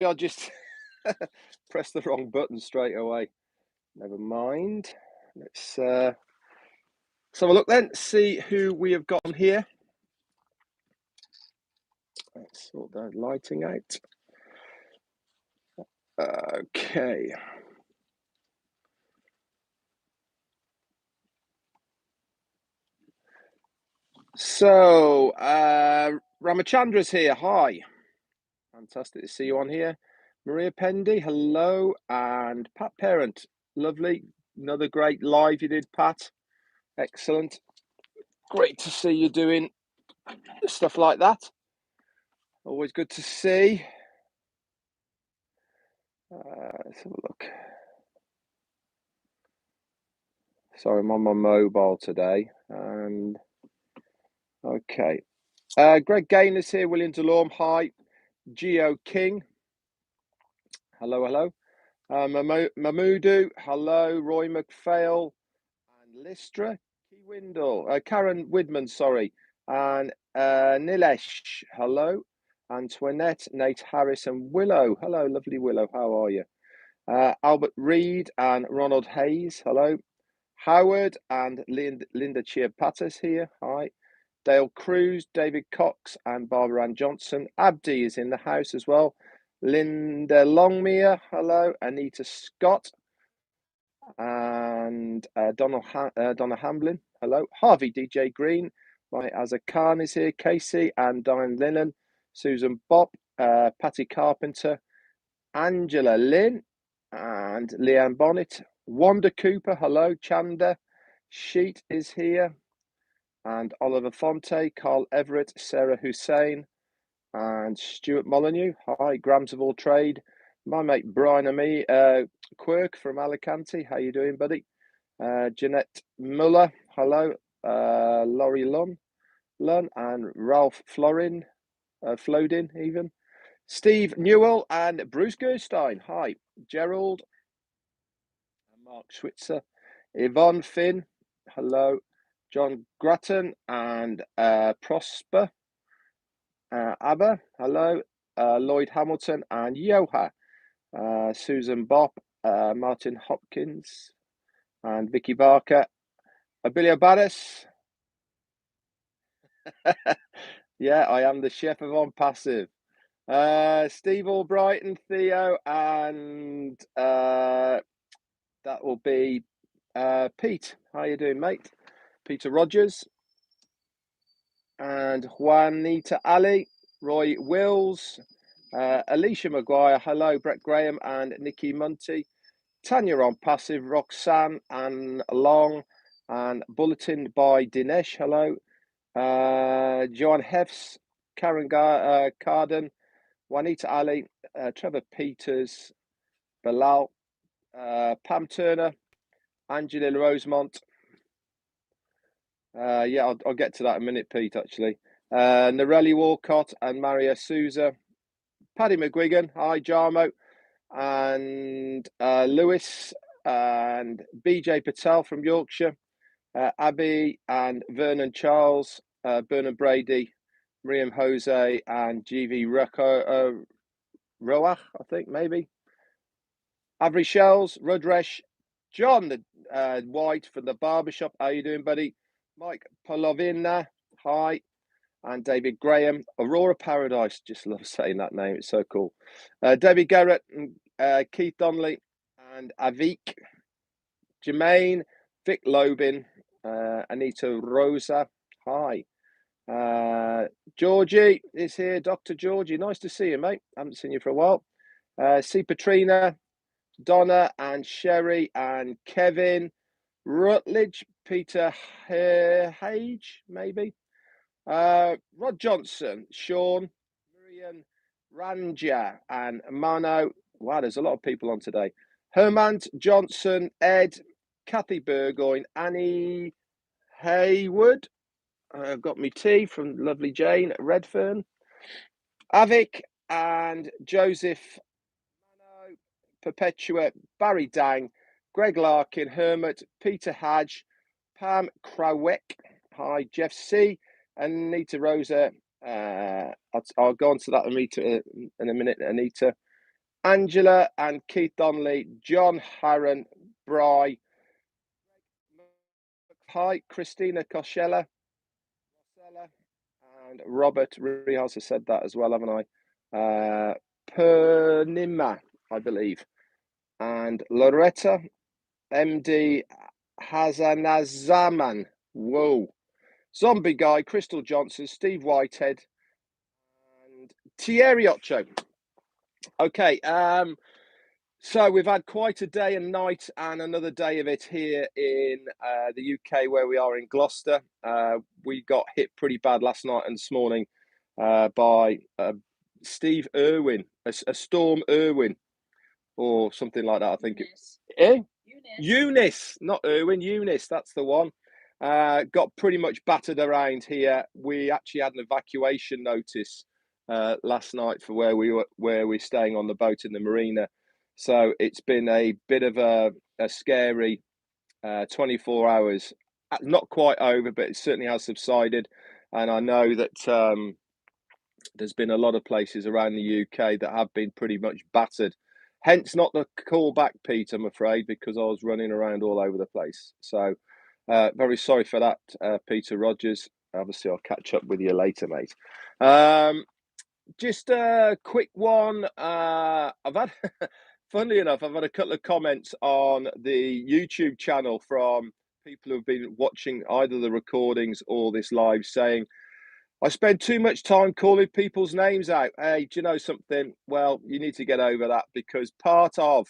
I just pressed the wrong button straight away. Never mind. Let's have a look then, see who we have got on here. Let's sort that lighting out. Okay. So, Ramachandra's here. Hi. Fantastic to see you on here. Maria Pendy, hello. And Pat Parent, lovely. Another great live you did, Pat. Excellent. Great to see you doing stuff like that. Always good to see. Let's have a look. Sorry, I'm on my mobile today. And okay. Greg Gaynor's here. William Delorme, hi. Geo King, hello, hello. Mahmoodoo, hello. Roy McPhail and Listra, Key Windle, Karen Widman, sorry. And Nilesh, hello. Antoinette, Nate Harris, and Willow. Hello, lovely Willow. How are you? Albert Reed and Ronald Hayes. Hello. Howard and Linda Chiapatas here. Hi. Dale Cruz, David Cox, and Barbara Ann Johnson. Abdi is in the house as well. Linda Longmere. Hello. Anita Scott and Donna Hamlin. Hello. Harvey DJ Green. My Azza Khan is here. Casey and Diane Lennon. Susan Bopp. Patty Carpenter. Angela Lynn and Leanne Bonnet. Wanda Cooper, hello. Chanda Sheet is here. And Oliver Fonte, Carl Everett, Sarah Hussein, and Stuart Molyneux. Hi, Grams of All Trade. My mate Brian and me, Quirk from Alicante. How you doing, buddy? Jeanette Muller, hello. Laurie Lunn, and Ralph Flodin, even. Steve Newell and Bruce Gerstein. Hi. Gerald and Mark Schwitzer. Yvonne Finn. Hello. John Grattan and Prosper. Abba. Hello. Lloyd Hamilton and Yoha. Susan Bopp. Martin Hopkins and Vicky Barker. Abilia Barris. Yeah, I am the chef of Onpassive. Steve Albrighton, Theo, and that will be Pete. How you doing, mate? Peter Rogers and Juanita Ali, Roy Wills, Alicia Maguire, hello, Brett Graham and Nikki Munty, Tanya Onpassive, Roxanne and Long, and Bulletin by Dinesh, hello, Joan Hefs, Karen Carden, Juanita Ali, Trevor Peters, Bilal, Pam Turner, Angela Rosemont. Yeah, I'll get to that in a minute, Pete, actually. Narelli Walcott and Maria Souza. Paddy McGuigan, hi, Jarmo. And Lewis and BJ Patel from Yorkshire. Abby and Vernon Charles, Bernard Brady, Miriam Jose, and GV Roach, I think, maybe. Avery Shells, Rudresh, John the White from the barbershop. How you doing, buddy? Mike Polovina, hi. And David Graham, Aurora Paradise. Just love saying that name. It's so cool. David Garrett, Keith Donnelly, and Avik, Jermaine, Vic Lobin, Anita Rosa. Hi. Georgie is here. Dr. Georgie. Nice to see you, mate. Haven't seen you for a while. See Patrina, Donna, and Sherry, and Kevin, Rutledge, Peter Hage, maybe. Rod Johnson, Sean, Marian Ranja, and Mano. Wow, there's a lot of people on today. Hermant Johnson, Ed, Kathy Burgoyne, Annie Haywood. I've got me tea from lovely Jane at Redfern. Avik and Joseph Mano, Perpetua, Barry Dang, Greg Larkin, Hermit, Peter Hadge, Pam Krawick. Hi, Jeff C. Anita Rosa, I'll go on to that, Anita, in a minute, Anita. Angela and Keith Donnelly, John Harron, Bry, hi, Christina Koshella, and Robert Rios has said that as well, haven't I? Purnima, I believe, and Loretta, MD Hazanazaman, whoa, Zombie Guy, Crystal Johnson, Steve Whitehead, and Thierry Ocho. Okay, so we've had quite a day and night and another day of it here in the UK where we are in Gloucester. We got hit pretty bad last night and this morning by Steve Irwin, a Storm Irwin or something like that, I think. Eh? Eunice, not Irwin, Eunice, that's the one. Got pretty much battered around here. We actually had an evacuation notice last night for where we're staying on the boat in the marina. So it's been a bit of a scary 24 hours. Not quite over, but it certainly has subsided. And I know that there's been a lot of places around the UK that have been pretty much battered. Hence, not the call back, Pete, I'm afraid, because I was running around all over the place. So, very sorry for that, Peter Rogers. Obviously, I'll catch up with you later, mate. Just a quick one. I've had, funnily enough, I've had a couple of comments on the YouTube channel from people who've been watching either the recordings or this live saying, I spend too much time calling people's names out. Hey, do you know something? Well, you need to get over that because part of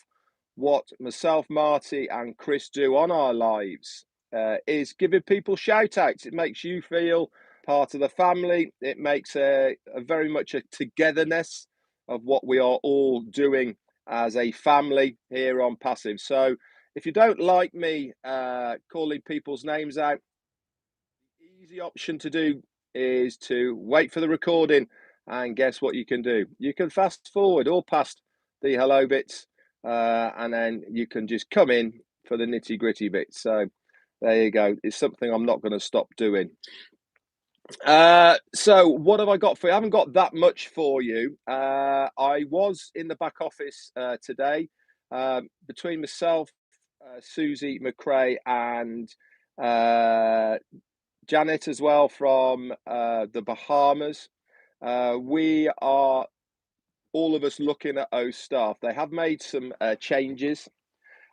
what myself, Marty, and Chris do on our lives is giving people shout outs. It makes you feel part of the family. It makes a very much a togetherness of what we are all doing as a family here on Passive. So if you don't like me calling people's names out, the easy option to do is to wait for the recording, and guess what you can do? You can fast forward or past the hello bits, and then you can just come in for the nitty gritty bits. So there you go. It's something I'm not going to stop doing. So what have I got for you? I haven't got that much for you. I was in the back office today between myself, Susie McRae, and Janet as well from the Bahamas. We are all of us looking at O staff. They have made some changes,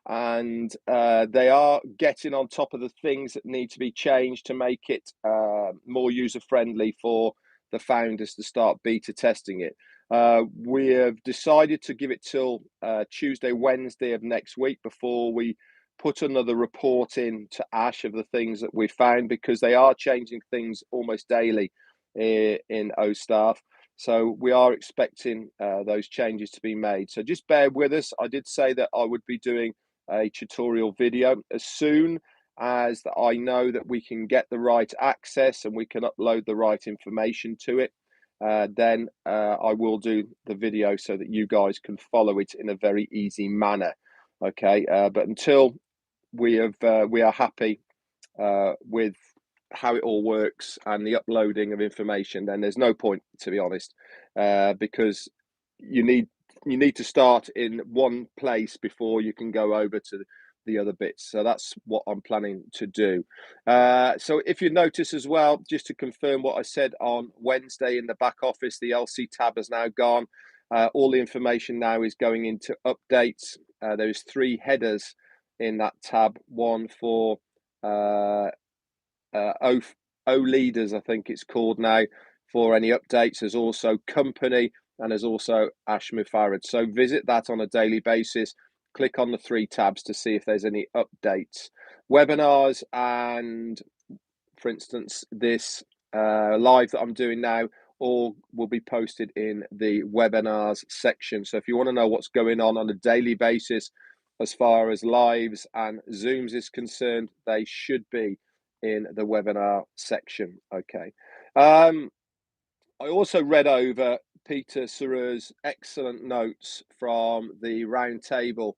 and they are getting on top of the things that need to be changed to make it more user friendly for the founders to start beta testing it. We have decided to give it till Tuesday, Wednesday of next week before we put another report in to Ash of the things that we found, because they are changing things almost daily in O staff. So we are expecting those changes to be made. So just bear with us. I did say that I would be doing a tutorial video as soon as I know that we can get the right access and we can upload the right information to it. Then I will do the video so that you guys can follow it in a very easy manner. Okay, but until we are happy with how it all works and the uploading of information, then there's no point, to be honest, because you need to start in one place before you can go over to the other bits. So that's what I'm planning to do. So if you notice as well, just to confirm what I said on Wednesday in the back office, the LC tab has now gone. All the information now is going into updates. There's 3 headers in that tab, one for O leaders, I think it's called now, for any updates. There's also company, and there's also Ash Mufarad. So visit that on a daily basis. Click on the 3 tabs to see if there's any updates. Webinars and, for instance, this live that I'm doing now, all will be posted in the webinars section. So if you want to know what's going on a daily basis as far as lives and Zooms is concerned, they should be in the webinar section. Okay. I also read over Peter Sarur's excellent notes from the round table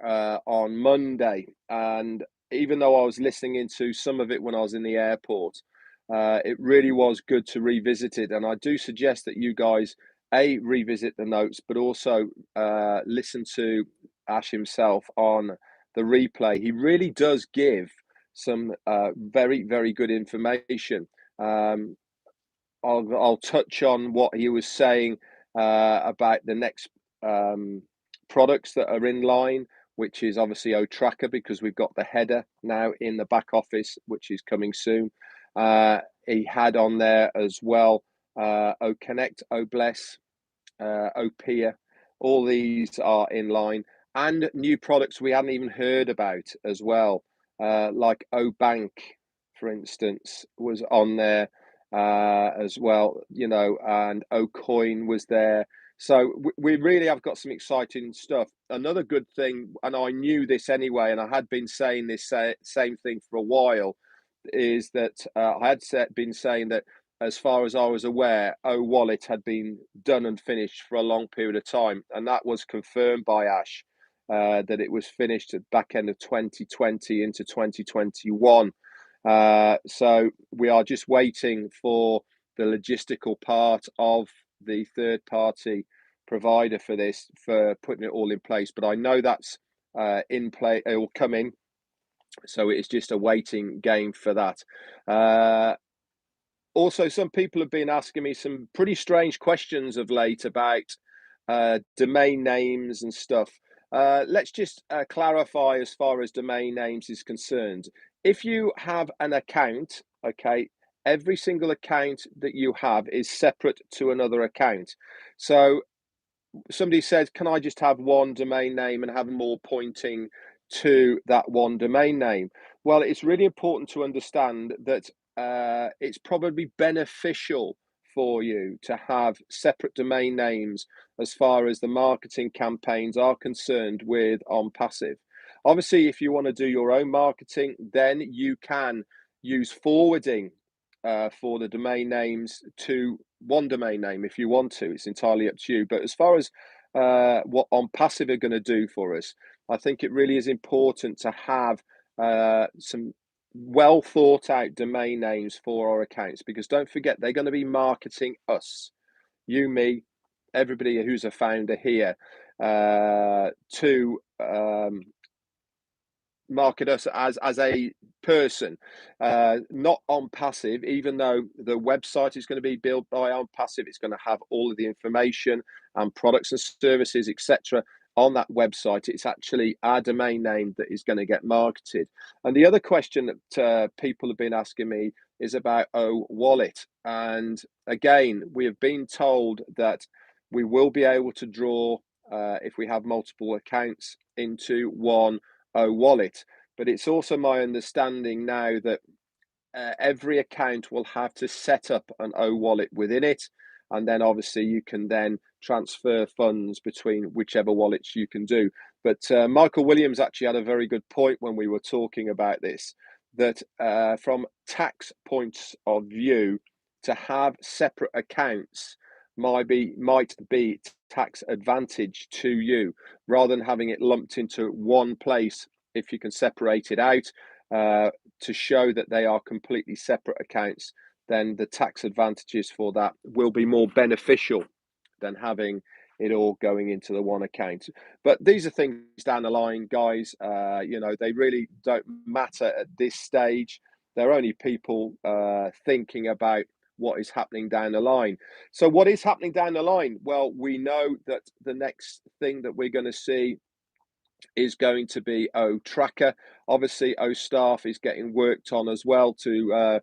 on Monday, and even though I was listening into some of it when I was in the airport, it really was good to revisit it. And I do suggest that you guys revisit the notes, but also listen to Ash himself on the replay. He really does give some very, very good information. Um, I'll touch on what he was saying about the next products that are in line, which is obviously O-Tracker, because we've got the header now in the back office, which is coming soon. He had on there as well O-Connect, O-Bless, Opia. All these are in line, and new products we hadn't even heard about as well, like O-Bank, for instance, was on there as well, you know, and O-Coin was there. So we really have got some exciting stuff. Another good thing, and I knew this anyway, and I had been saying this same thing for a while, is that I had been saying that as far as I was aware, O Wallet had been done and finished for a long period of time, and that was confirmed by Ash that it was finished at back end of 2020 into 2021. So we are just waiting for the logistical part of the third party provider for this, for putting it all in place. But I know that's in play, it will come in. So it's just a waiting game for that. Also, some people have been asking me some pretty strange questions of late about domain names and stuff. Let's just clarify as far as domain names is concerned. If you have an account, okay, every single account that you have is separate to another account. So somebody said, can I just have one domain name and have them all pointing to that one domain name? Well, it's really important to understand that it's probably beneficial for you to have separate domain names as far as the marketing campaigns are concerned with Onpassive. Obviously, if you want to do your own marketing, then you can use forwarding for the domain names to one domain name if you want to. It's entirely up to you. But as far as what Onpassive are going to do for us, I think it really is important to have some well thought out domain names for our accounts, because don't forget, they're going to be marketing us, you, me, everybody who's a founder here, to market us as a person, not Onpassive. Even though the website is going to be built by Onpassive, it's going to have all of the information and products and services, etc., on that website. It's actually our domain name that is going to get marketed. And the other question that people have been asking me is about O Wallet. And again, we have been told that we will be able to draw, if we have multiple accounts, into one O Wallet. But it's also my understanding now that every account will have to set up an O Wallet within it, and then obviously you can then transfer funds between whichever wallets you can do. But Michael Williams actually had a very good point when we were talking about this, that from tax points of view, to have separate accounts might be tax advantage to you, rather than having it lumped into one place. If you can separate it out to show that they are completely separate accounts, then the tax advantages for that will be more beneficial than having it all going into the one account. But these are things down the line, guys. You know, they really don't matter at this stage. They're only people thinking about what is happening down the line. So what is happening down the line? Well, we know that the next thing that we're going to see is going to be O-Tracker. Obviously, O-Staff is getting worked on as well to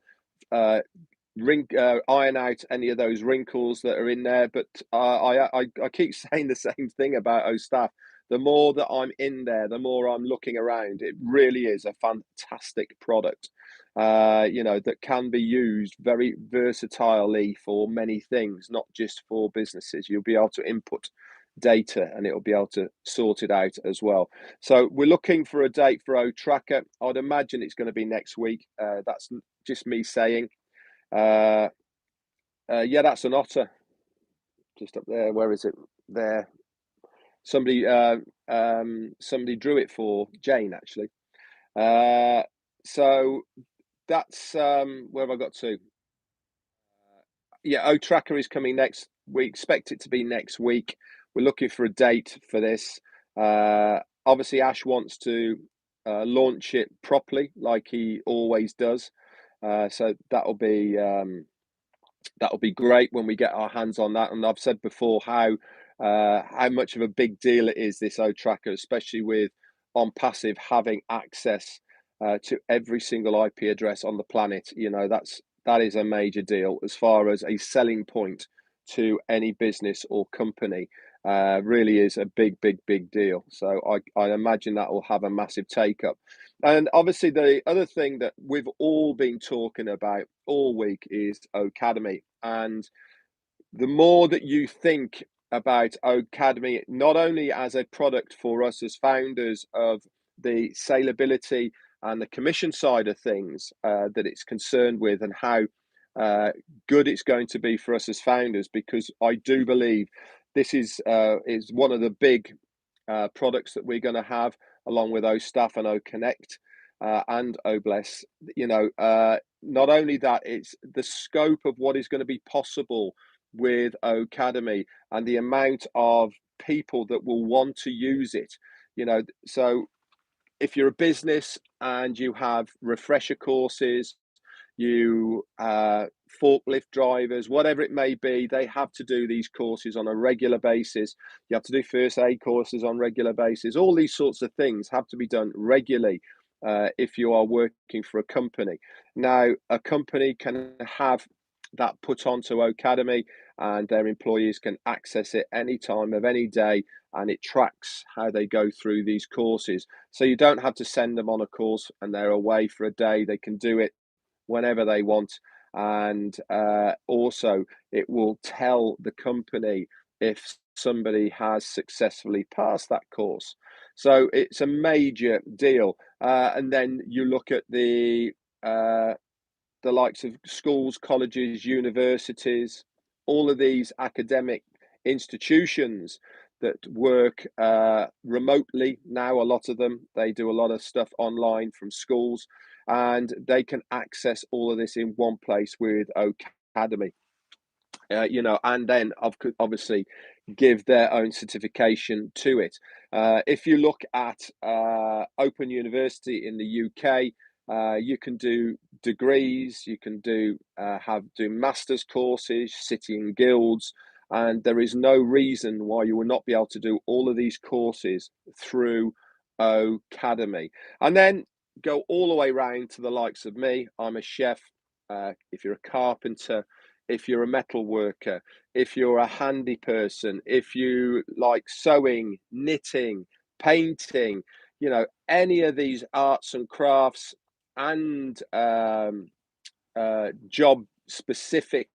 iron out any of those wrinkles that are in there. But I keep saying the same thing about O-Staff. The more that I'm in there, the more I'm looking around. It really is a fantastic product, you know, that can be used very versatilely for many things, not just for businesses. You'll be able to input data and it'll be able to sort it out as well. So we're looking for a date for O-Tracker. I'd imagine it's going to be next week. That's just me saying. Yeah, that's an otter just up there. Where is it? There. Somebody somebody drew it for Jane, actually. So that's where have I got to? Yeah, O-Tracker is coming next. we expect it to be next week. We're looking for a date for this. Obviously, Ash wants to launch it properly, like he always does. So that'll be great when we get our hands on that. And I've said before how much of a big deal it is, this O tracker, especially with Onpassive having access to every single IP address on the planet. You know, that is a major deal as far as a selling point to any business or company. Really is a big deal. So I imagine that will have a massive take up. And obviously, the other thing that we've all been talking about all week is Academy. And the more that you think about Academy, not only as a product for us as founders of the saleability and the commission side of things that it's concerned with, and how uh, good it's going to be for us as founders, because I do believe this is one of the big products that we're going to have along with O Staff and O Connect and O Bless. You know, not only that, it's the scope of what is going to be possible with Academy and the amount of people that will want to use it. You know, so if you're a business and you have refresher courses, you forklift drivers, whatever it may be, they have to do these courses on a regular basis. You have to do first aid courses on regular basis. All these sorts of things have to be done regularly if you are working for a company. Now, a company can have that put onto Academy, and their employees can access it any time of any day, and it tracks how they go through these courses. So you don't have to send them on a course and they're away for a day. They can do it whenever they want. And also, it will tell the company if somebody has successfully passed that course. So it's a major deal. And then you look at uh, the likes of schools, colleges, universities, all of these academic institutions that work remotely now. A lot of them, they do a lot of stuff online from schools, and they can access all of this in one place with Academy. You know, and then obviously give their own certification to it. If you look at Open University in the UK, you can do degrees, you can do masters courses, city and guilds, and there is no reason why you will not be able to do all of these courses through Academy. And then go all the way round to the likes of me. I'm a chef. If you're a carpenter, if you're a metal worker, if you're a handy person, if you like sewing, knitting, painting, you know, any of these arts and crafts and job specific,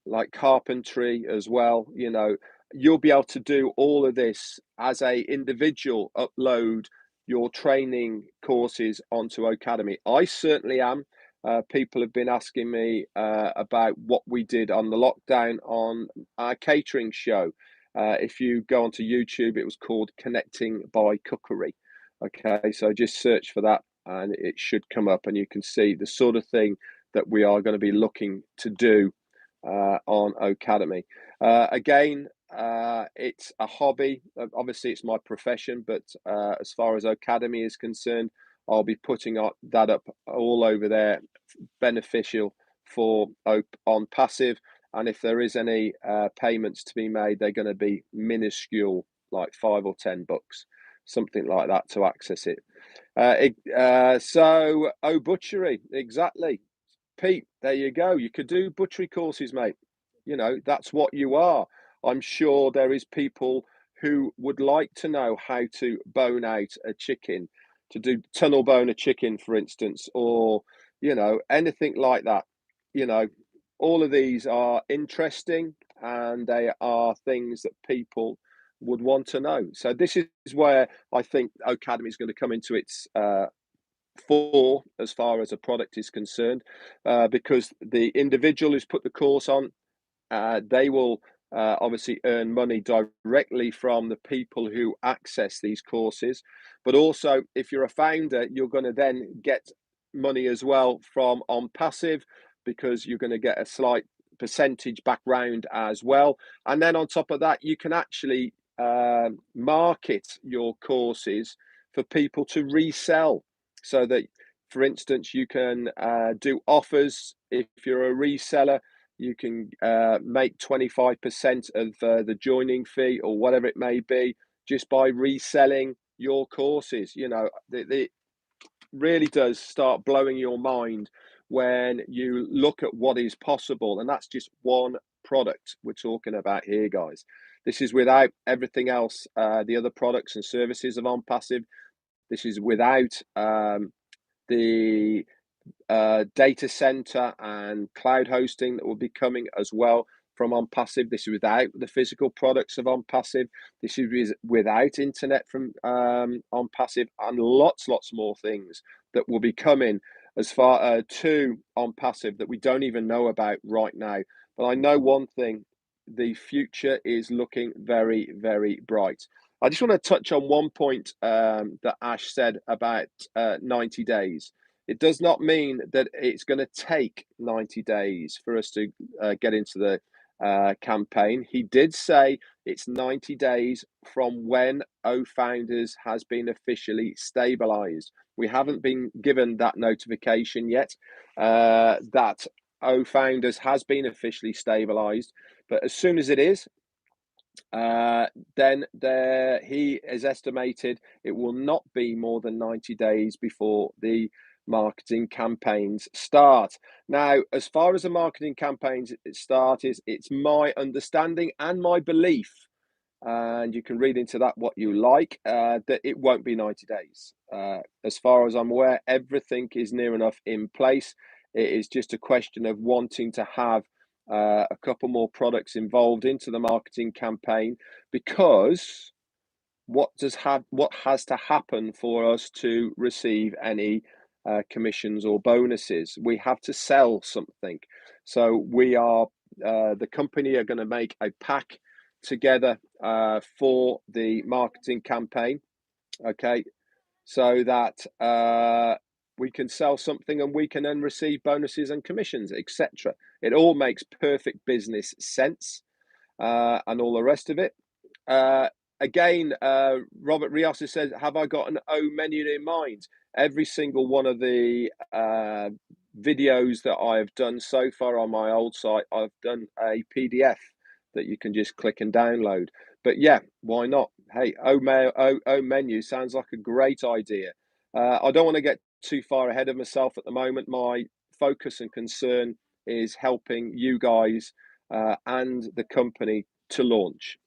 like carpentry as well, you know, you'll be able to do all of this as a individual, upload your training courses onto Academy. I certainly am. People have been asking me about what we did on the lockdown on our catering show. If you go onto YouTube, it was called Connecting by Cookery. Okay, so just search for that and it should come up, and you can see the sort of thing that we are going to be looking to do on Academy. Again, it's a hobby. Obviously, it's my profession, but as far as Academy is concerned, I'll be putting that up all over there, beneficial for Onpassive. And if there is any payments to be made, they're going to be minuscule, like $5 or $10, something like that, to access it. So, butchery, exactly. Pete, there you go. You could do butchery courses, mate. You know, that's what you are. I'm sure there is people who would like to know how to bone out a chicken, to do tunnel bone a chicken, for instance, or, you know, anything like that. You know, all of these are interesting and they are things that people would want to know. So this is where I think Academy is going to come into its for as far as a product is concerned, because the individual who's put the course on, they will obviously earn money directly from the people who access these courses. But also, if you're a founder, you're going to then get money as well from Onpassive, because you're going to get a slight percentage back round as well. And then on top of that, you can actually market your courses for people to resell, so that, for instance, you can do offers. If you're a reseller, you can make 25% of the joining fee or whatever it may be, just by reselling your courses. You know, it really does start blowing your mind when you look at what is possible. And that's just one product we're talking about here, guys. This is without everything else, the other products and services of Onpassive. This is without the data center and cloud hosting that will be coming as well from Onpassive. This is without the physical products of Onpassive. This is without internet from Onpassive, and lots more things that will be coming as far to Onpassive that we don't even know about right now. But I know one thing: the future is looking very, very bright. I just want to touch on one point that Ash said about 90 days. It does not mean that it's going to take 90 days for us to get into the campaign. He did say it's 90 days from when Founders has been officially stabilized. We haven't been given that notification yet that Founders has been officially stabilized. But as soon as it is, then he is estimated it will not be more than 90 days before the marketing campaigns start. Now, as far as the marketing campaigns start, it's my understanding and my belief, and you can read into that what you like, that it won't be 90 days. As far as I'm aware, everything is near enough in place. It is just a question of wanting to have a couple more products involved into the marketing campaign, because what has to happen for us to receive any commissions or bonuses? We have to sell something. So we are the company are going to make a pack together for the marketing campaign, okay, so that we can sell something and we can then receive bonuses and commissions, etc. It all makes perfect business sense, and all the rest of it. Again, Robert Rios says, have I got an O menu in mind? Every single one of the videos that I have done so far on my old site, I've done a PDF that you can just click and download. But yeah, why not? Hey, O menu sounds like a great idea. I don't want to get too far ahead of myself at the moment. My focus and concern is helping you guys and the company to launch.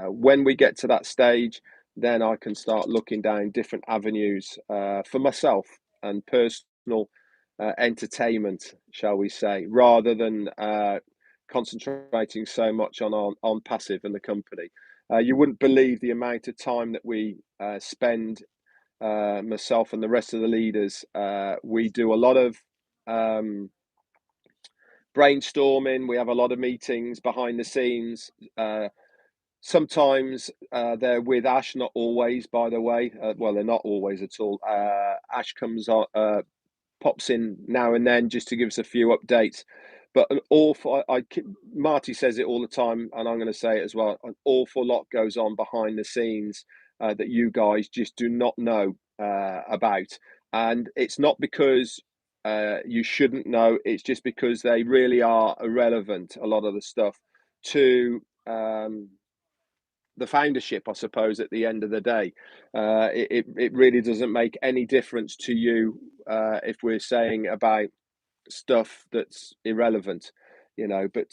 When we get to that stage, then I can start looking down different avenues for myself and personal entertainment, shall we say, rather than concentrating so much on Onpassive and the company. You wouldn't believe the amount of time that we spend, myself and the rest of the leaders. We do a lot of brainstorming. We have a lot of meetings behind the scenes. Sometimes they're with Ash, not always, by the way. Well, they're not always at all. Ash comes on, pops in now and then just to give us a few updates. But an awful, Marty says it all the time, and I'm going to say it as well. An awful lot goes on behind the scenes that you guys just do not know about, and it's not because you shouldn't know. It's just because they really are irrelevant. A lot of the stuff to the foundership, I suppose. At the end of the day, it really doesn't make any difference to you if we're saying about stuff that's irrelevant, you know. But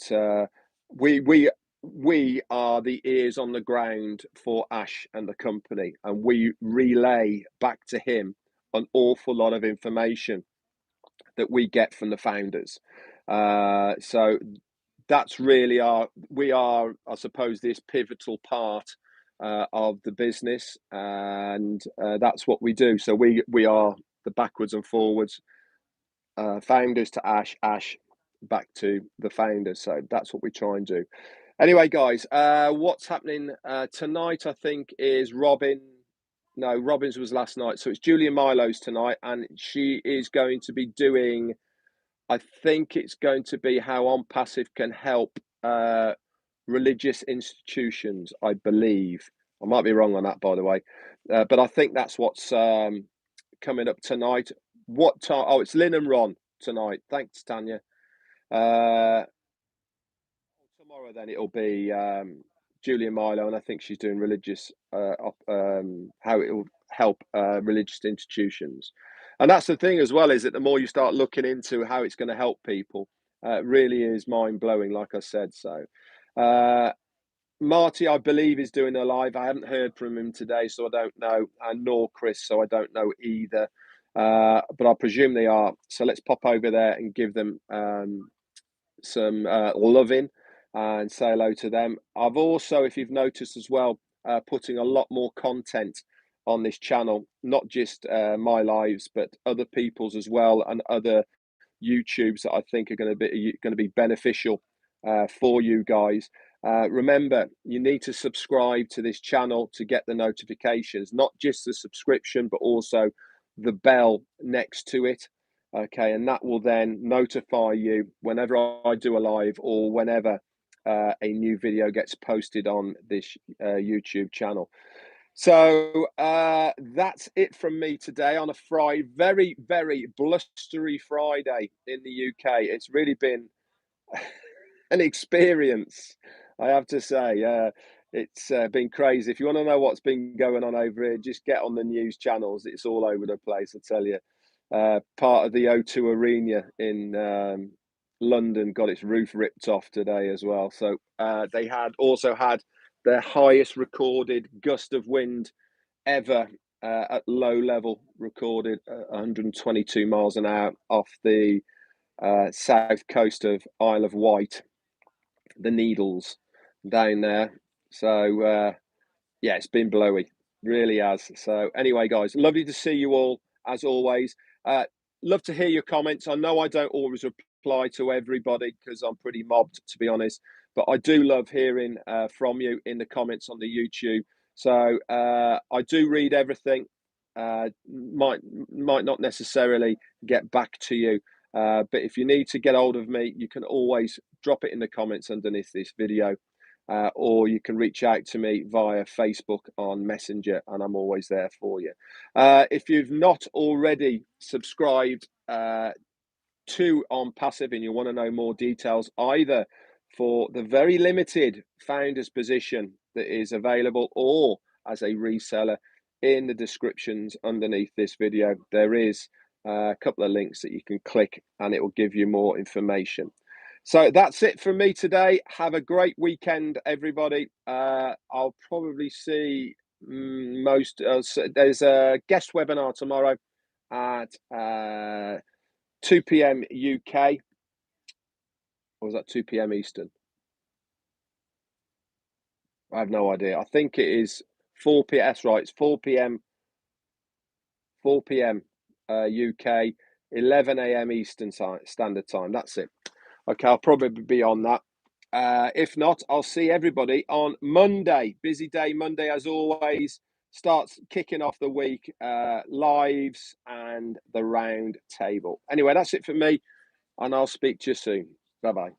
we are the ears on the ground for Ash and the company, and we relay back to him an awful lot of information that we get from the founders. So that's really we are, I suppose, this pivotal part of the business, and that's what we do. So we are the backwards and forwards, founders to Ash back to the founders. So that's what we try and do. Anyway, guys, what's happening tonight, I think, is Robin's was last night. So it's Julia Milo's tonight, and she is going to be doing I think it's going to be how Onpassive can help religious institutions, I believe. I might be wrong on that, by the way. But I think that's what's coming up tonight. What time? Oh, it's Lynn and Ron tonight. Thanks, Tanya. Tomorrow, then it'll be Julia Milo, and I think she's doing religious, how it will help religious institutions. And that's the thing as well, is that the more you start looking into how it's going to help people, it really is mind blowing, like I said. So, Marty, I believe, is doing a live. I haven't heard from him today, so I don't know, and nor Chris, so I don't know either. But I presume they are. So let's pop over there and give them some loving and say hello to them. I've also, if you've noticed as well, putting a lot more content on this channel, not just my lives, but other people's as well, and other YouTubes that I think are going to be beneficial for you guys. Remember, you need to subscribe to this channel to get the notifications, not just the subscription, but also the bell next to it. Okay, and that will then notify you whenever I do a live or whenever a new video gets posted on this YouTube channel. So that's it from me today on a Friday, very, very blustery Friday in the UK. It's really been an experience, I have to say. It's been crazy. If you want to know what's been going on over here, just get on the news channels. It's all over the place, I tell you. Part of the O2 Arena in London got its roof ripped off today as well. So they had also had their highest recorded gust of wind ever at low level, recorded 122 miles an hour off the south coast of Isle of Wight, the Needles down there. So yeah, it's been blowy, really has. So anyway, guys, lovely to see you all as always. Love to hear your comments. I know I don't always reply to everybody because I'm pretty mobbed, to be honest, but I do love hearing from you in the comments on the YouTube. So I do read everything. Might not necessarily get back to you, but if you need to get hold of me, you can always drop it in the comments underneath this video. Or you can reach out to me via Facebook on Messenger, and I'm always there for you. If you've not already subscribed to Onpassive and you want to know more details, either for the very limited founder's position that is available or as a reseller, in the descriptions underneath this video, there is a couple of links that you can click and it will give you more information. So that's it from me today. Have a great weekend, everybody. I'll probably see most. There's a guest webinar tomorrow at 2 p.m. UK. Or was that 2 p.m. Eastern? I have no idea. I think it is 4 p.m. That's right. It's 4 p.m. 4 p.m. UK, 11 a.m. Eastern Standard Time. That's it. Okay, I'll probably be on that. If not, I'll see everybody on Monday. Busy day Monday, as always. Starts kicking off the week, lives and the round table. Anyway, that's it for me, and I'll speak to you soon. Bye-bye.